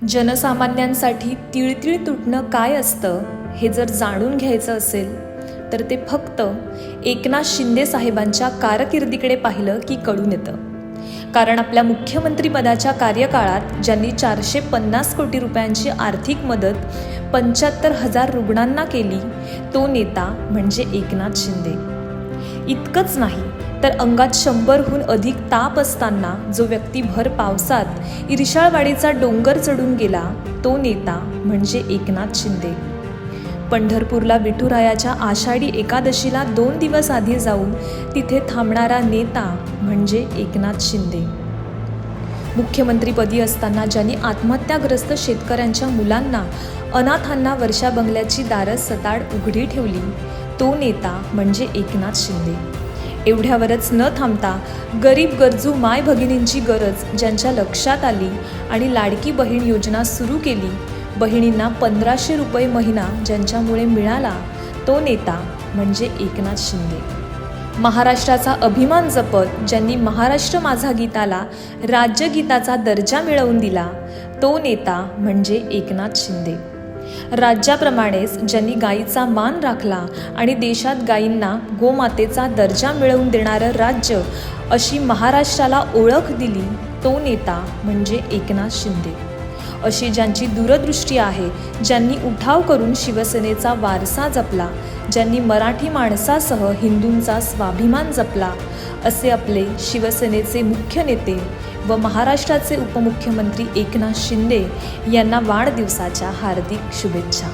जनसामान्यांसाठी तिळतिळ तुटणं काय असतं हे जर जाणून घ्यायचं असेल तर ते फक्त एकनाथ शिंदे साहेबांच्या कारकिर्दीकडे पाहिलं की कळून येतं. कारण आपल्या मुख्यमंत्रीपदाच्या कार्यकाळात ज्यांनी 450 कोटी रुपयांची आर्थिक मदत 75,000 रुग्णांना केली तो नेता म्हणजे एकनाथ शिंदे. इतकंच नाही तर अंगात 100हून अधिक ताप असताना जो व्यक्ती भर पावसात इर्शाळवाडीचा डोंगर चढून गेला तो नेता म्हणजे एकनाथ शिंदे. पंढरपूरला विठुरायाच्या आषाढी एकादशीला 2 दिवस आधी जाऊन तिथे थांबणारा नेता म्हणजे एकनाथ शिंदे. मुख्यमंत्रीपदी असताना ज्यांनी आत्महत्याग्रस्त शेतकऱ्यांच्या मुलांना, अनाथांना वर्षा बंगल्याची दारं सताड उघडी ठेवली तो नेता म्हणजे एकनाथ शिंदे. एवढ्यावरच न थांबता गरीब गरजू माय भगिनींची गरज ज्यांच्या लक्षात आली आणि लाडकी बहीण योजना सुरू केली, बहिणींना 1500 रुपये महिना ज्यांच्यामुळे मिळाला तो नेता म्हणजे एकनाथ शिंदे. महाराष्ट्राचा अभिमान जपत ज्यांनी महाराष्ट्र माझा गीताला राज्यगीताचा दर्जा मिळवून दिला तो नेता म्हणजे एकनाथ शिंदे. राज्याप्रमाणेच ज्यांनी गायीचा मान राखला आणि देशात गायींना गोमातेचा दर्जा मिळवून देणारं राज्य अशी महाराष्ट्राला ओळख दिली तो नेता म्हणजे एकनाथ शिंदे. अशी ज्यांची दूरदृष्टी आहे, ज्यांनी उठाव करून शिवसेनेचा वारसा जपला, ज्यांनी मराठी माणसासह हिंदूंचा स्वाभिमान जपला, असे आपले शिवसेनेचे मुख्य नेते व महाराष्ट्राचे उपमुख्यमंत्री एकनाथ शिंदे यांना वाढदिवसाच्या हार्दिक शुभेच्छा.